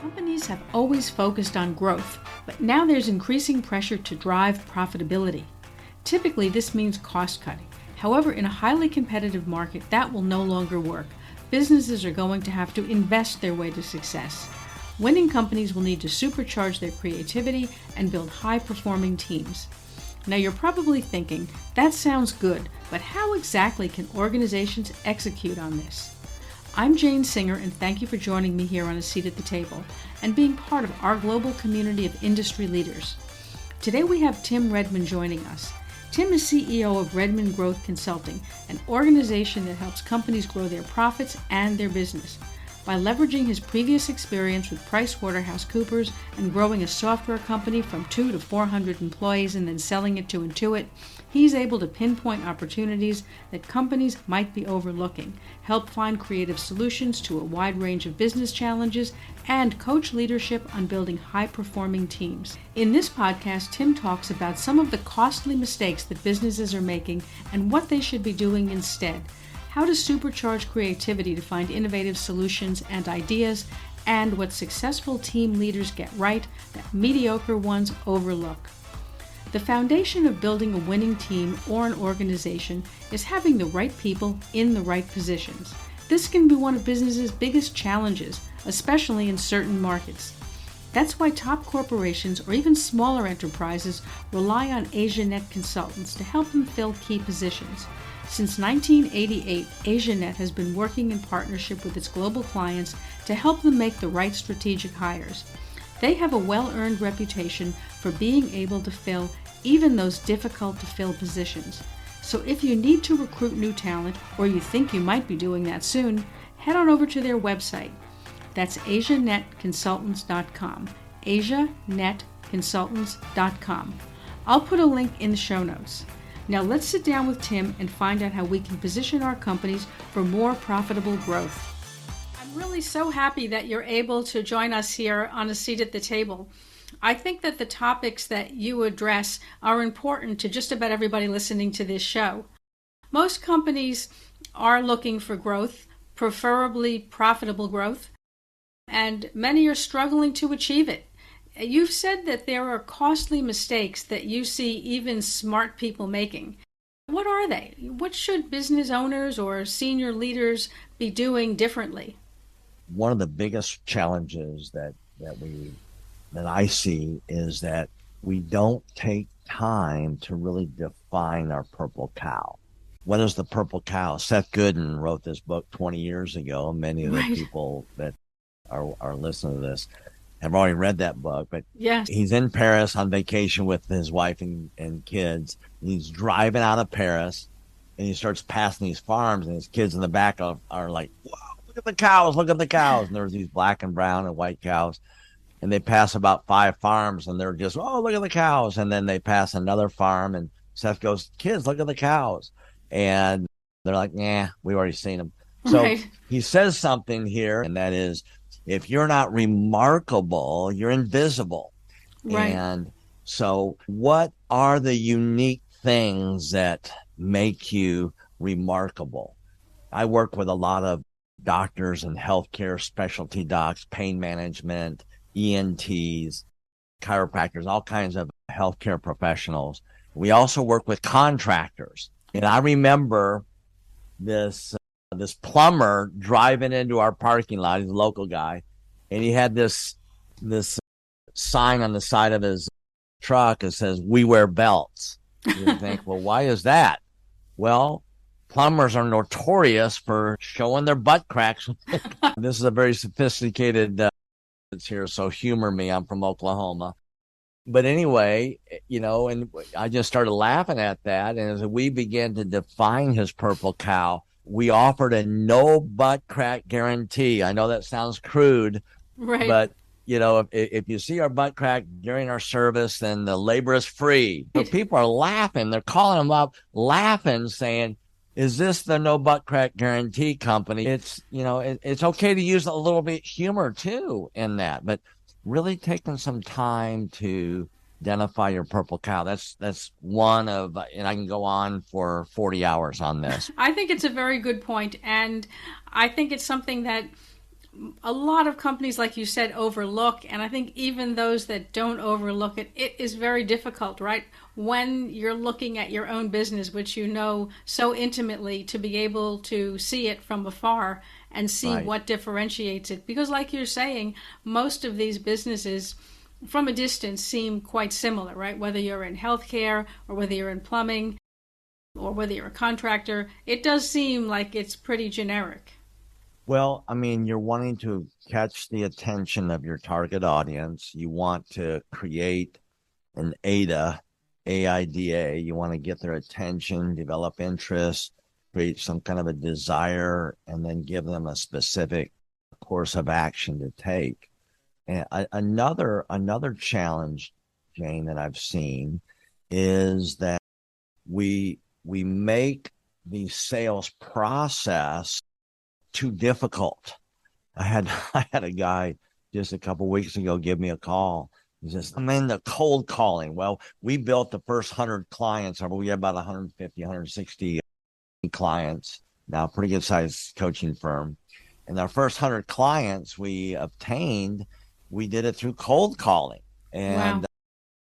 Companies have always focused on growth, but now there's increasing pressure to drive profitability. Typically, this means cost cutting. However, in a highly competitive market, that will no longer work. Businesses are going to have to invest their way to success. Winning companies will need to supercharge their creativity and build high-performing teams. Now, you're probably thinking, that sounds good, but how exactly can organizations execute on this? I'm Jane Singer, and thank you for joining me here on A Seat at the Table and being part of our global community of industry leaders. Today we have Tim Redmond joining us. Tim is CEO of Redmond Growth Consulting, an organization that helps companies grow their profits and their business. By leveraging his previous experience with PriceWaterhouseCoopers and growing a software company from 2 to 400 employees and then selling it to Intuit, he's able to pinpoint opportunities that companies might be overlooking, help find creative solutions to a wide range of business challenges, and coach leadership on building high-performing teams. In this podcast, Tim talks about some of the costly mistakes that businesses are making and what they should be doing instead, how to supercharge creativity to find innovative solutions and ideas, and what successful team leaders get right that mediocre ones overlook. The foundation of building a winning team or an organization is having the right people in the right positions. This can be one of business's biggest challenges, especially in certain markets. That's why top corporations or even smaller enterprises rely on AsiaNet consultants to help them fill key positions. Since 1988, AsiaNet has been working in partnership with its global clients to help them make the right strategic hires. They have a well-earned reputation for being able to fill even those difficult-to-fill positions. So if you need to recruit new talent, or you think you might be doing that soon, head on over to their website. That's AsiaNetConsultants.com, AsiaNetConsultants.com. I'll put a link in the show notes. Now let's sit down with Tim and find out how we can position our companies for more profitable growth. I'm really so happy that you're able to join us here on A Seat at the Table. I think that the topics that you address are important to just about everybody listening to this show. Most companies are looking for growth, preferably profitable growth, and many are struggling to achieve it. You've said that there are costly mistakes that you see even smart people making. What are they? What should business owners or senior leaders be doing differently? One of the biggest challenges that I see is that we don't take time to really define our purple cow. What is the purple cow? Seth Godin wrote this book 20 years ago. Many of the people that are listening to this have already read that book, but yes. He's in Paris on vacation with his wife and kids. He's driving out of Paris, and he starts passing these farms, and his kids in the back are like, "Wow, look at the cows, look at the cows." And there's these black and brown and white cows, and they pass about 5 farms, and they're just, "Oh, look at the cows." And then they pass another farm, and Seth goes, "Kids, look at the cows." And they're like, "Nah, we've already seen them." So he says something here, and that is, if you're not remarkable, you're invisible. Right. And so what are the unique things that make you remarkable? I work with a lot of doctors and healthcare specialty docs, pain management, ENTs, chiropractors, all kinds of healthcare professionals. We also work with contractors. And I remember this plumber driving into our parking lot. He's a local guy, and he had this sign on the side of his truck that says, "We wear belts." You think, well, why is that? Well, plumbers are notorious for showing their butt cracks. This is a very sophisticated it's here, so humor me. I'm from Oklahoma. But anyway, and I just started laughing at that. And as we began to define his purple cow, we offered a no butt crack guarantee. I know that sounds crude, right? But if you see our butt crack during our service, then the labor is free. But people are laughing. They're calling them up, laughing, saying, "Is this the no butt crack guarantee company?" It's it's okay to use a little bit humor too in that, but really taking some time to identify your purple cow. That's one of, and I can go on for 40 hours on this. I think it's a very good point, and I think it's something that A lot of companies, like you said, overlook, and I think even those that don't overlook it, it is very difficult, right? When you're looking at your own business, which you know so intimately, to be able to see it from afar and see Right. what differentiates it. Because, like you're saying, most of these businesses from a distance seem quite similar, right? Whether you're in healthcare or whether you're in plumbing or whether you're a contractor, it does seem like it's pretty generic. Well, I mean, you're wanting to catch the attention of your target audience. You want to create an AIDA, AIDA. You want to get their attention, develop interest, create some kind of a desire, and then give them a specific course of action to take. And another challenge, Jane, that I've seen is that we make the sales process too difficult. I had a guy just a couple of weeks ago give me a call. He says, I'm in the cold calling. Well, we built the first 100 clients, or we have about 150, 160 clients now, pretty good sized coaching firm. And our first 100 clients we obtained, we did it through cold calling. Wow. And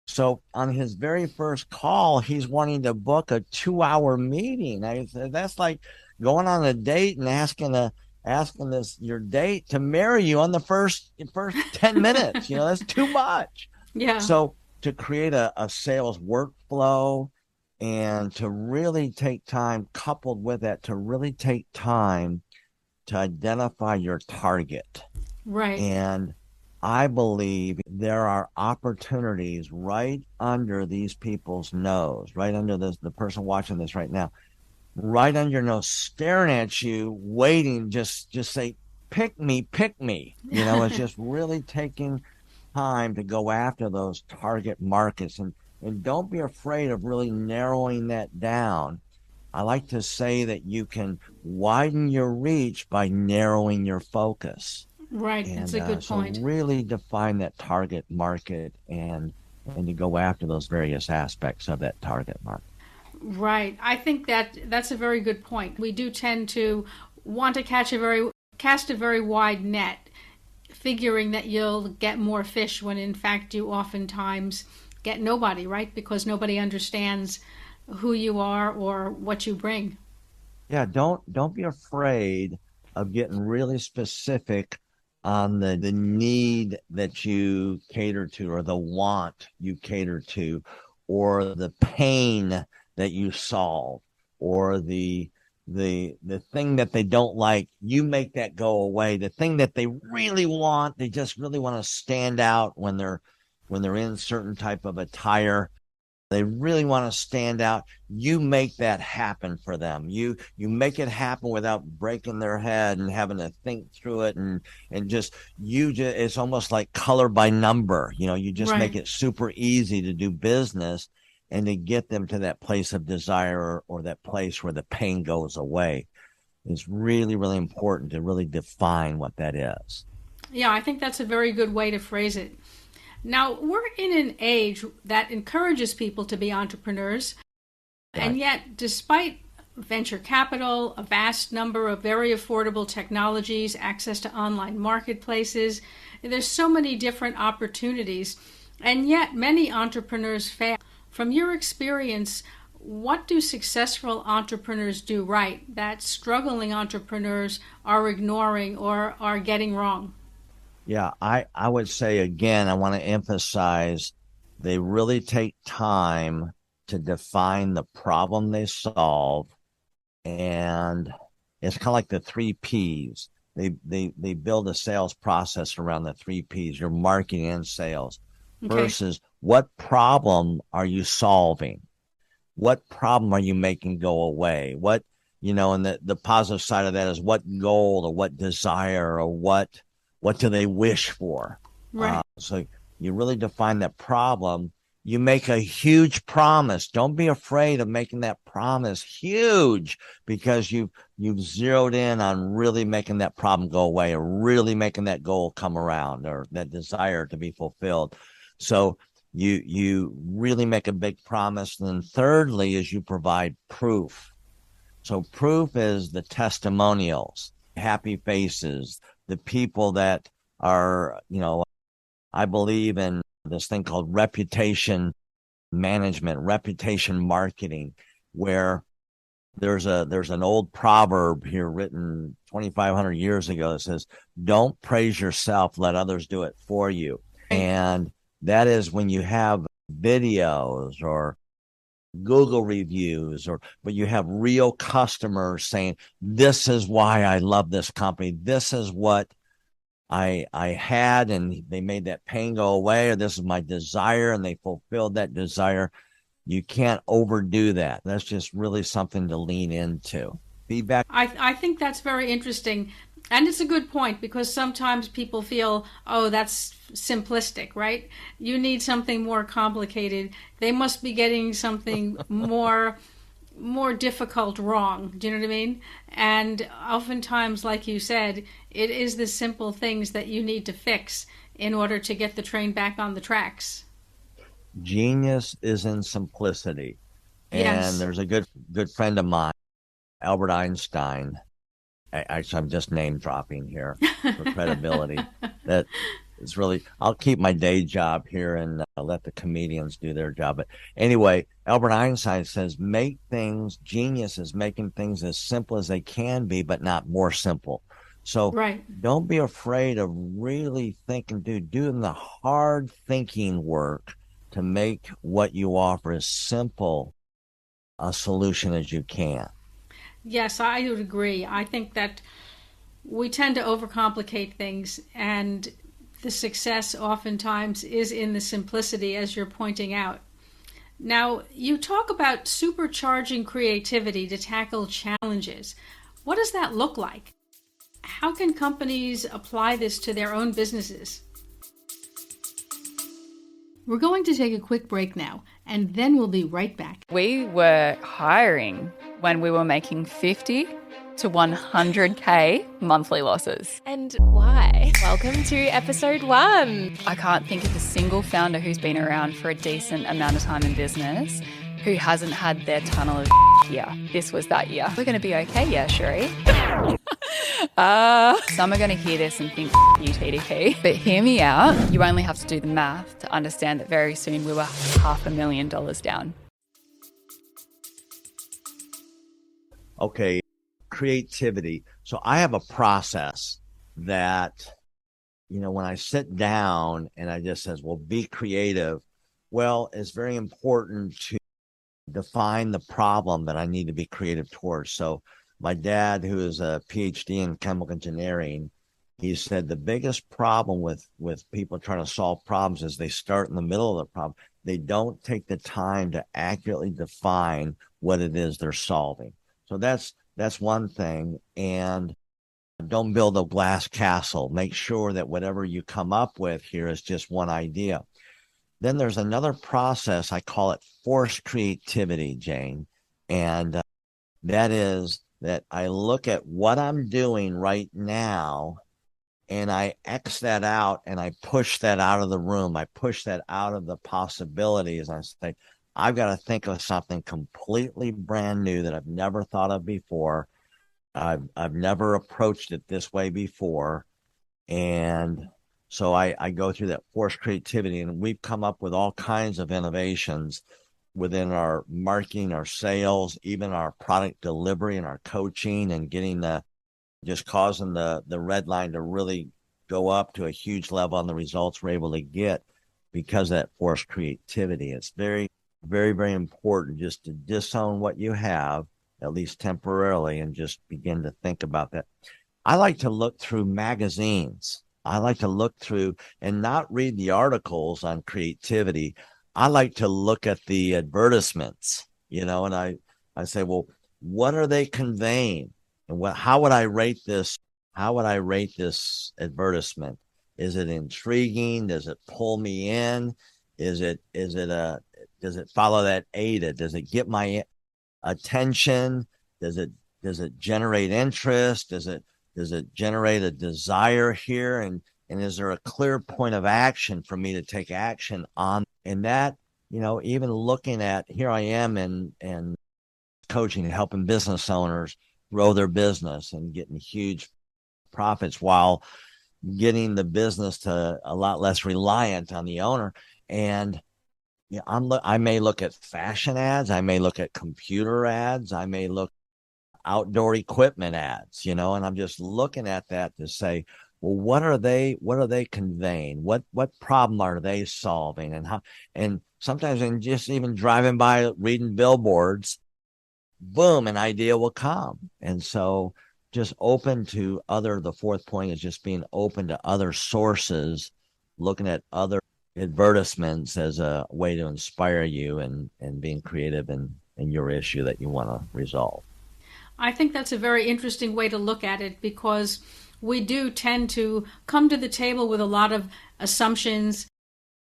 so on his very first call, he's wanting to book a 2-hour meeting. I said, that's like going on a date and asking this your date to marry you on the first 10 minutes. That's too much. Yeah. So to create a sales workflow and to really take time, coupled with that, to really take time to identify your target. Right. And I believe there are opportunities right under these people's nose, right under the person watching this right now, right under your nose, staring at you, waiting, just say, pick me, pick me. It's just really taking time to go after those target markets, and don't be afraid of really narrowing that down. I like to say that you can widen your reach by narrowing your focus. Right. That's And a good so point. really define that target market and to go after those various aspects of that target market. Right. I think that that's a very good point. We do tend to want to cast a very wide net, figuring that you'll get more fish when in fact you oftentimes get nobody, right? Because nobody understands who you are or what you bring. Yeah, don't be afraid of getting really specific on the need that you cater to, or the want you cater to, or the pain that you solve, or the thing that they don't like, you make that go away. The thing that they really want, they just really want to stand out when they're in certain type of attire. They really want to stand out. You make that happen for them. You make it happen without breaking their head and having to think through it, and just it's almost like color by number. You just make Right. it super easy to do business and to get them to that place of desire, or that place where the pain goes away. It's really, really important to really define what that is. Yeah, I think that's a very good way to phrase it. Now, we're in an age that encourages people to be entrepreneurs, and Right. yet, despite venture capital, a vast number of very affordable technologies, access to online marketplaces, there's so many different opportunities, and yet many entrepreneurs fail. From your experience, what do successful entrepreneurs do right that struggling entrepreneurs are ignoring or are getting wrong? Yeah, I would say again, I want to emphasize they really take time to define the problem they solve. And it's kind of like the three P's. They build a sales process around the three P's, your marketing and sales. Okay. First is, what problem are you solving? What problem are you making go away? And the positive side of that is, what goal or what desire or what do they wish for? Right. So you really define that problem. You make a huge promise. Don't be afraid of making that promise huge, because you've zeroed in on really making that problem go away, or really making that goal come around, or that desire to be fulfilled. So you really make a big promise. And then thirdly is you provide proof. So proof is the testimonials, happy faces, the people that are, I believe in this thing called reputation management, reputation marketing, where there's an old proverb here written 2,500 years ago that says, don't praise yourself, let others do it for you. And that is when you have videos or Google reviews, but you have real customers saying, this is why I love this company. This is what I had, and they made that pain go away, or this is my desire, and they fulfilled that desire. You can't overdo that. That's just really something to lean into. Feedback. I think that's very interesting. And it's a good point, because sometimes people feel, oh, that's simplistic, right? You need something more complicated. They must be getting something more difficult wrong. Do you know what I mean? And oftentimes, like you said, it is the simple things that you need to fix in order to get the train back on the tracks. Genius is in simplicity. Yes. And there's a good friend of mine, Albert Einstein. Actually, I'm just name dropping here for credibility. That is really, I'll keep my day job here and let the comedians do their job. But anyway, Albert Einstein says, genius is making things as simple as they can be, but not more simple. So right. Don't be afraid of really doing the hard thinking work to make what you offer as simple a solution as you can. Yes, I would agree. I think that we tend to overcomplicate things, and the success oftentimes is in the simplicity, as you're pointing out. Now, you talk about supercharging creativity to tackle challenges. What does that look like? How can companies apply this to their own businesses? We're going to take a quick break now, and then we'll be right back. We were hiring when we were making 50 to 100K monthly losses. And why? Welcome to episode 1. I can't think of a single founder who's been around for a decent amount of time in business who hasn't had their tunnel of year. This was that year. We're going to be okay, yeah, Sheree. Some are going to hear this and think, you TDP. But hear me out. You only have to do the math to understand that very soon we were $500,000 down. Okay, creativity. So I have a process that, when I sit down and I just says, well, be creative. Well, it's very important to define the problem that I need to be creative towards. So my dad, who is a PhD in chemical engineering, he said the biggest problem with people trying to solve problems is they start in the middle of the problem. They don't take the time to accurately define what it is they're solving. So that's one thing. And don't build a glass castle. Make sure that whatever you come up with here is just one idea. Then there's another process. I call it forced creativity, Jane. And that is that I look at what I'm doing right now and I X that out and I push that out of the room. I push that out of the possibilities. I say, I've got to think of something completely brand new that I've never thought of before. I've never approached it this way before. And so I go through that forced creativity, and we've come up with all kinds of innovations within our marketing, our sales, even our product delivery and our coaching, and causing the red line to really go up to a huge level on the results we're able to get because of that forced creativity. It's very, very, very important just to disown what you have, at least temporarily, and just begin to think about that. I like to look through magazines. I like to look through and not read the articles on creativity. I like to look at the advertisements, and I say, well, what are they conveying? And how would I rate this? How would I rate this advertisement? Is it intriguing? Does it pull me in? Does it follow that ADA? Does it get my attention? Does it generate interest? Does it generate a desire here? And is there a clear point of action for me to take action on? And that, even looking at, here I am in coaching and helping business owners grow their business and getting huge profits while getting the business to a lot less reliant on the owner. And I may look at fashion ads. I may look at computer ads. I may look outdoor equipment ads, and I'm just looking at that to say, well, what are they conveying? What problem are they solving? And how, and sometimes in just even driving by, reading billboards, boom, an idea will come. And so just open to the fourth point is just being open to other sources, looking at other advertisements as a way to inspire you and being creative in your issue that you want to resolve. I think that's a very interesting way to look at it, because we do tend to come to the table with a lot of assumptions,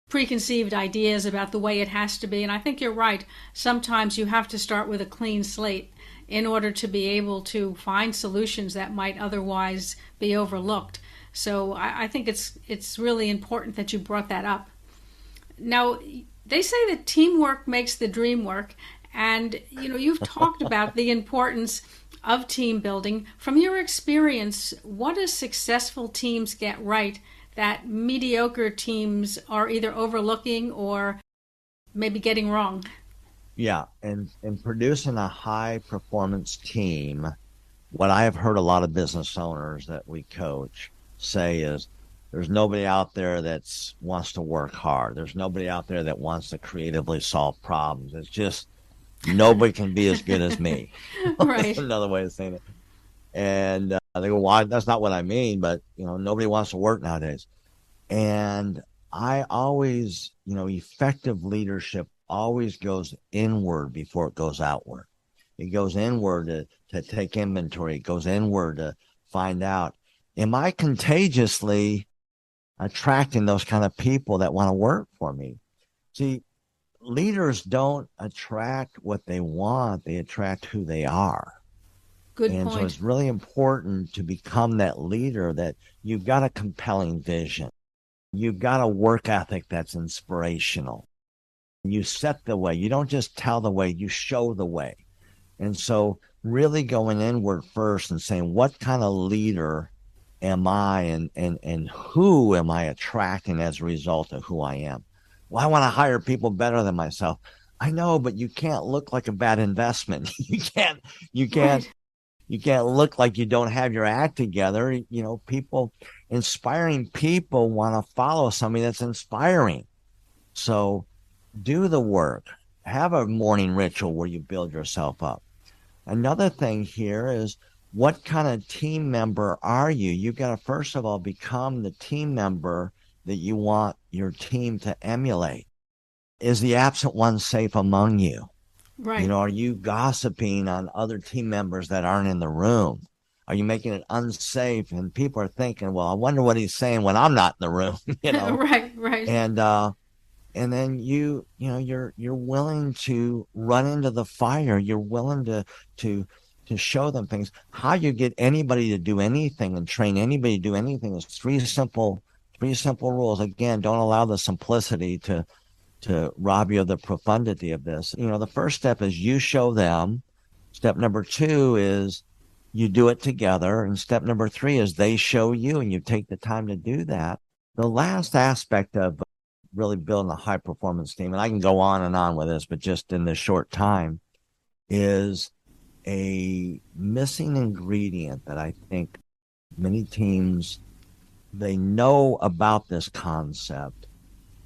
preconceived ideas about the way it has to be. And I think you're right. Sometimes you have to start with a clean slate in order to be able to find solutions that might otherwise be overlooked. So I think it's really important that you brought that up. Now, they say that teamwork makes the dream work. And, you've talked about the importance of team building. From your experience, what do successful teams get right that mediocre teams are either overlooking or maybe getting wrong? Yeah, and producing a high performance team, what I have heard a lot of business owners that we coach say is, there's nobody out there that wants to work hard. There's nobody out there that wants to creatively solve problems. It's just nobody can be as good as me. Right. Another way of saying it. And they go, well, that's not what I mean, but nobody wants to work nowadays. And I always, effective leadership always goes inward before it goes outward. It goes inward to take inventory. It goes inward to find out, am I contagiously attracting those kind of people that want to work for me? See, leaders don't attract what they want. They attract who they are. Good point. So it's really important to become that leader, that you've got a compelling vision. You've got a work ethic that's inspirational. You set the way. You don't just tell the way, you show the way. And so really going inward first and saying, what kind of leader am I, and who am I attracting as a result of who I am? Well, I want to hire people better than myself. I know, but you can't look like a bad investment. You can't look like you don't have your act together. Inspiring people want to follow somebody that's inspiring. So do the work. Have a morning ritual where you build yourself up. Another thing here is, what kind of team member are you? You've got to, first of all, become the team member that you want your team to emulate. Is the absent one safe among you? Right. Are you gossiping on other team members that aren't in the room? Are you making it unsafe? And people are thinking, well, I wonder what he's saying when I'm not in the room. Right. And then you're willing to run into the fire. You're willing to show them things. How you get anybody to do anything and train anybody to do anything is three simple rules. Again, don't allow the simplicity to rob you of the profundity of this. The first step is you show them. Step number 2 is you do it together. And step number 3 is they show you, and you take the time to do that. The last aspect of really building a high performance team, and I can go on and on with this, but just in this short time, is a missing ingredient that I think many teams, they know about this concept,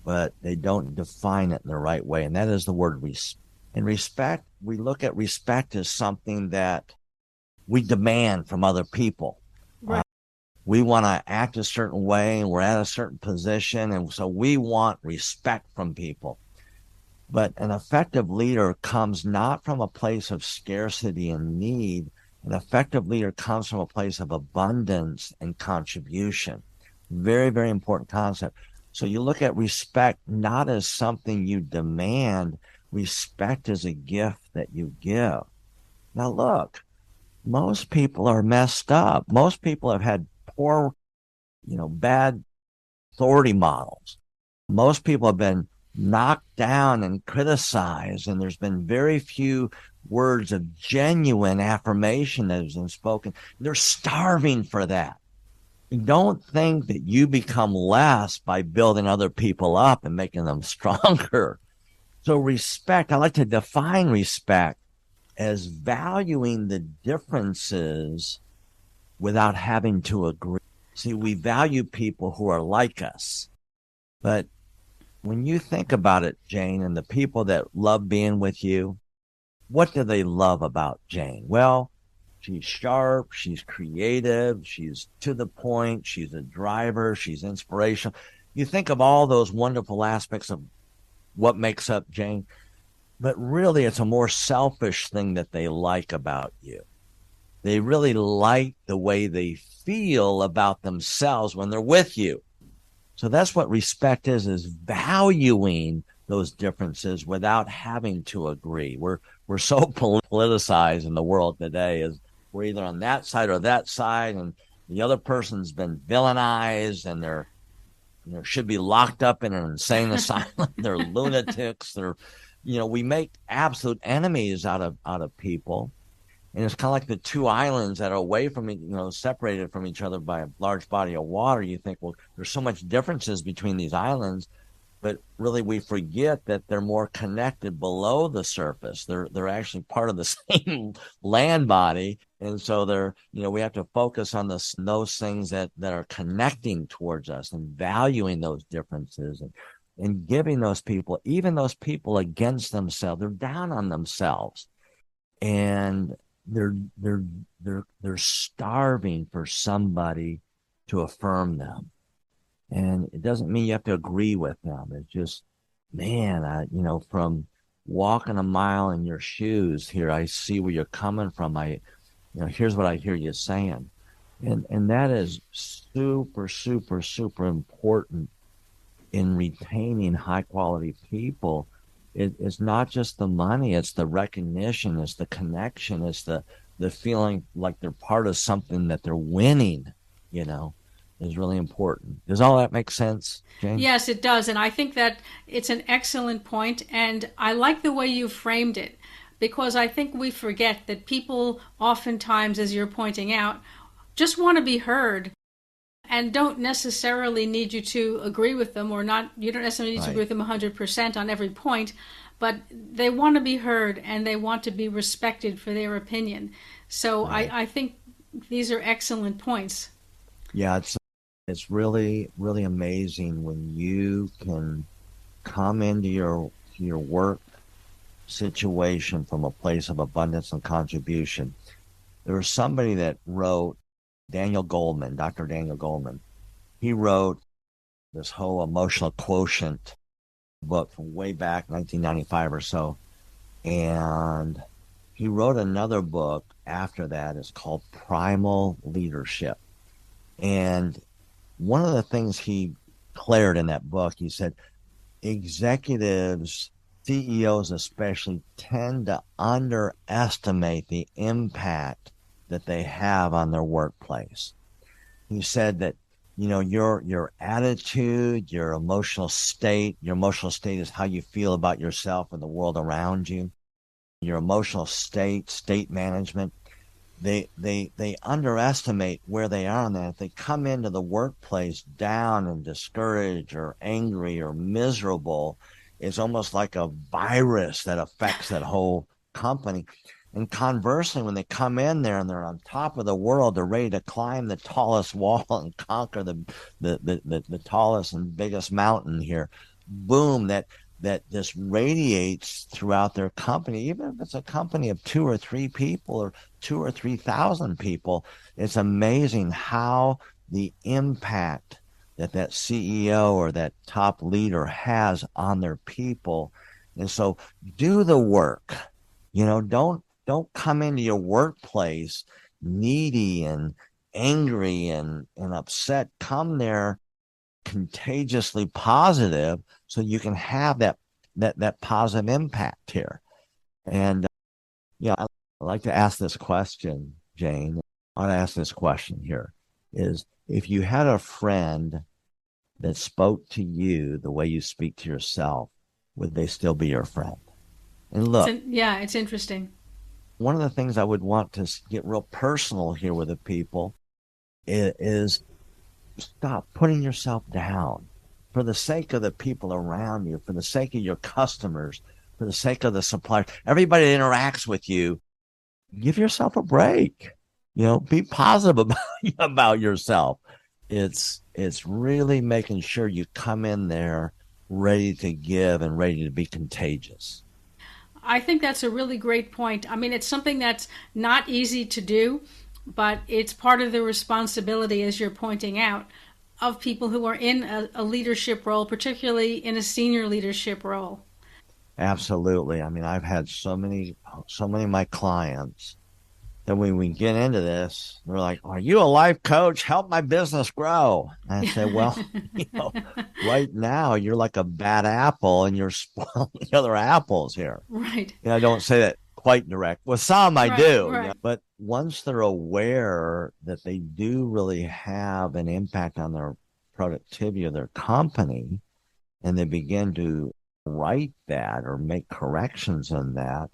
but they don't define it in the right way. And that is the word respect. And respect, we look at respect as something that we demand from other people. Right. We want to act a certain way, and we're at a certain position, and so we want respect from people. But an effective leader comes not from a place of scarcity and need. An effective leader comes from a place of abundance and contribution. Very, very important concept. So you look at respect not as something you demand. Respect is a gift that you give. Now look, most people are messed up. Most people have had poor, bad authority models. Most people have been knocked down and criticized, and there's been very few words of genuine affirmation that has been spoken. They're starving for that. Don't think that you become less by building other people up and making them stronger. So respect, I like to define respect as valuing the differences without having to agree. See, we value people who are like us. But when you think about it, Jane, and the people that love being with you, what do they love about Jane? Well, she's sharp, she's creative, she's to the point, she's a driver, she's inspirational. You think of all those wonderful aspects of what makes up Jane, but really it's a more selfish thing that they like about you. They really like the way they feel about themselves when they're with you. So that's what respect is valuing those differences without having to agree. We're so politicized in the world today, as we're either on that side or that side, and the other person's been villainized and they're should be locked up in an insane asylum. They're lunatics. We make absolute enemies out of people. And it's kind of like the two islands that are away from separated from each other by a large body of water. You think, well, there's so much differences between these islands, but really we forget that they're more connected below the surface. They're actually part of the same land body. And so we have to focus on those things that are connecting towards us and valuing those differences and giving those people, even those people against themselves, they're down on themselves. And they're starving for somebody to affirm them. And it doesn't mean you have to agree with them. It's just, man, from walking a mile in your shoes here, I see where you're coming from. Here's what I hear you saying. And that is super, super, super important in retaining high quality people. It's not just the money, it's the recognition, it's the connection, it's the feeling like they're part of something, that they're winning, is really important. Does all that make sense, Jane? Yes, it does. And I think that it's an excellent point. And I like the way you framed it, because I think we forget that people oftentimes, as you're pointing out, just want to be heard and don't necessarily need you to agree with them, or not. You don't necessarily need to agree with them 100% on every point, but they want to be heard and they want to be respected for their opinion. So I think these are excellent points. Yeah, it's really, really amazing when you can come into your work situation from a place of abundance and contribution. There was somebody that wrote, Dr. Daniel Goleman. He wrote this whole emotional quotient book from way back 1995 or so. And he wrote another book after that. It's called Primal Leadership. And one of the things he declared in that book, he said, executives, CEOs especially, tend to underestimate the impact that they have on their workplace. He said that, your attitude, your emotional state is how you feel about yourself and the world around you. Your emotional state management, they underestimate where they are on that. If they come into the workplace down and discouraged or angry or miserable, it's almost like a virus that affects that whole company. And conversely, when they come in there and they're on top of the world, they're ready to climb the tallest wall and conquer the tallest and biggest mountain here. Boom, that just radiates throughout their company. Even if it's a company of 2 or 3 people or 2 or 3,000 people, it's amazing how the impact that CEO or that top leader has on their people. And so do the work. Don't come into your workplace needy and angry and upset. Come there contagiously positive so you can have that positive impact here. And I like to ask this question, Jane. I want to ask this question here is, if you had a friend that spoke to you the way you speak to yourself, would they still be your friend? And look, it's interesting. One of the things I would want to get real personal here with the people is stop putting yourself down for the sake of the people around you, for the sake of your customers, for the sake of the suppliers, everybody that interacts with you. Give yourself a break. Be positive about yourself. It's really making sure you come in there ready to give and ready to be contagious. I think that's a really great point. I mean, it's something that's not easy to do, but it's part of the responsibility, as you're pointing out, of people who are in a leadership role, particularly in a senior leadership role. Absolutely. I mean, I've had so many of my clients that when we get into this, they're like, "Are you a life coach? Help my business grow." And I say, well, right now you're like a bad apple and you're spoiling the other apples here. Right. I don't say that quite direct. With some I do. Right. But once they're aware that they do really have an impact on their productivity of their company, and they begin to write that or make corrections in that,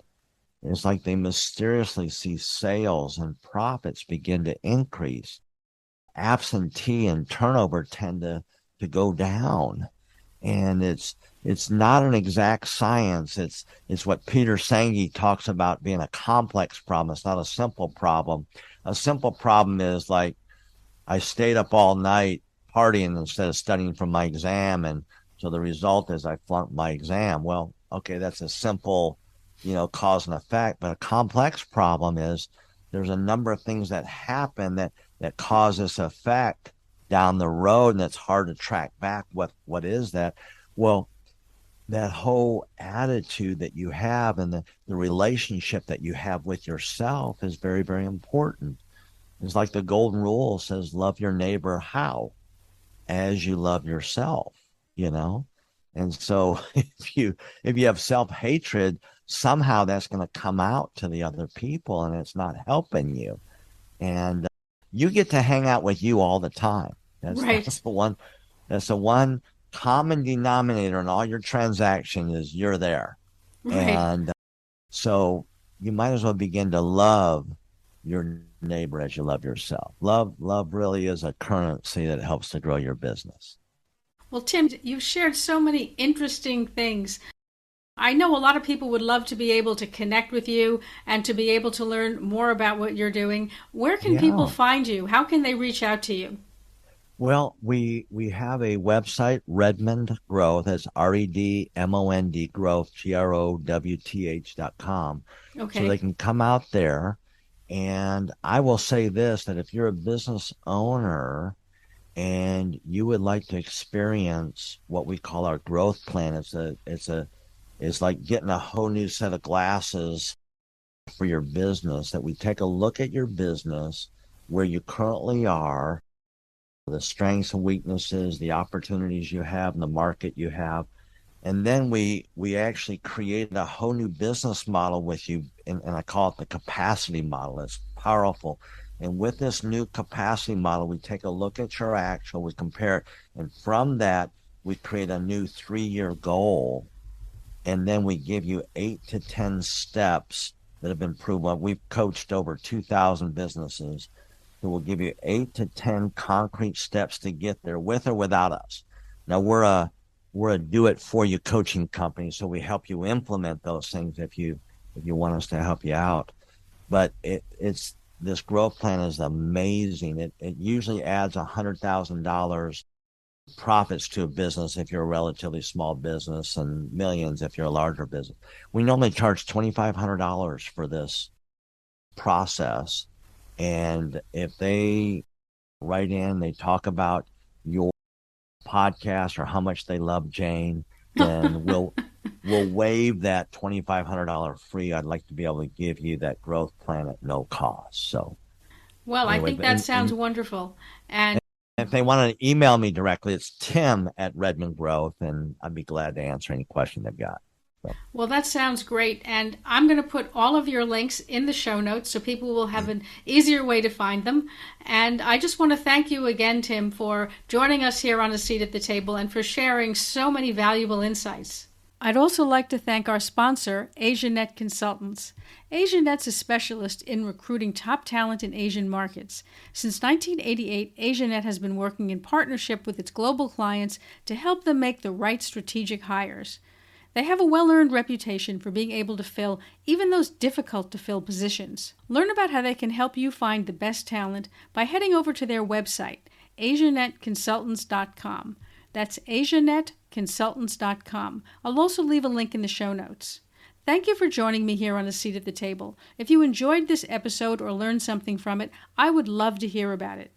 it's like they mysteriously see sales and profits begin to increase. Absentee and turnover tend to go down. And it's not an exact science. It's what Peter Senge talks about being a complex problem. It's not a simple problem. A simple problem is like, I stayed up all night partying instead of studying for my exam, and so the result is I flunked my exam. Well, okay, that's a simple, cause and effect. But a complex problem is there's a number of things that happen that cause this effect down the road, and it's hard to track back what is that. Well, that whole attitude that you have and the relationship that you have with yourself is very, very important. It's like the golden rule says, love your neighbor how? As you love yourself, And so if you have self-hatred, somehow that's going to come out to the other people, and it's not helping you. And you get to hang out with you all the time. That's the one common denominator in all your transactions is you're there. Right. And so you might as well begin to love your neighbor as you love yourself. Love really is a currency that helps to grow your business. Well, Tim, you've shared so many interesting things. I know a lot of people would love to be able to connect with you and to be able to learn more about what you're doing. Where can people find you? How can they reach out to you? Well, we have a website, Redmond Growth. That's REDMOND Growth, GROWTH.com. Okay. So they can come out there. And I will say this, that if you're a business owner and you would like to experience what we call our growth plan, it's like getting a whole new set of glasses for your business, that we take a look at your business, where you currently are, the strengths and weaknesses, the opportunities you have, and the market you have. And then we actually created a whole new business model with you, and I call it the capacity model. It's powerful. And with this new capacity model, we take a look at your actual, we compare it, and from that, we create a new 3-year goal. And then we give you 8 to 10 steps that have been proven. We've coached over 2,000 businesses. So we'll give you 8 to 10 concrete steps to get there, with or without us. Now, we're a do-it-for-you coaching company, so we help you implement those things if you want us to help you out. But it's this growth plan is amazing. It usually adds $100,000 profits to a business if you're a relatively small business, and millions if you're a larger business. We normally charge $2,500 for this process. And if they write in, they talk about your podcast or how much they love Jane, then we'll waive that $2,500 free. I'd like to be able to give you that growth plan at no cost. So, well, anyway, I think that sounds wonderful. And if they want to email me directly, it's Tim@Redmond Growth, and I'd be glad to answer any question they've got. Well, that sounds great. And I'm going to put all of your links in the show notes so people will have an easier way to find them. And I just want to thank you again, Tim, for joining us here on A Seat at the Table and for sharing so many valuable insights. I'd also like to thank our sponsor, AsiaNet Consultants. AsiaNet's a specialist in recruiting top talent in Asian markets. Since 1988, AsiaNet has been working in partnership with its global clients to help them make the right strategic hires. They have a well-earned reputation for being able to fill even those difficult-to-fill positions. Learn about how they can help you find the best talent by heading over to their website, AsiaNetConsultants.com. That's AsiaNetConsultants.com. I'll also leave a link in the show notes. Thank you for joining me here on A Seat at the Table. If you enjoyed this episode or learned something from it, I would love to hear about it.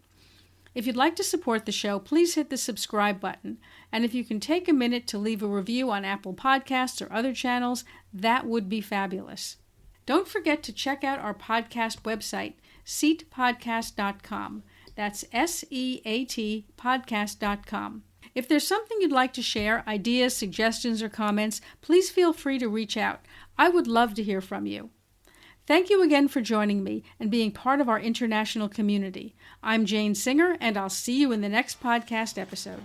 If you'd like to support the show, please hit the subscribe button. And if you can take a minute to leave a review on Apple Podcasts or other channels, that would be fabulous. Don't forget to check out our podcast website, seatpodcast.com. That's SEAT podcast.com. If there's something you'd like to share, ideas, suggestions, or comments, please feel free to reach out. I would love to hear from you. Thank you again for joining me and being part of our international community. I'm Jane Singer, and I'll see you in the next podcast episode.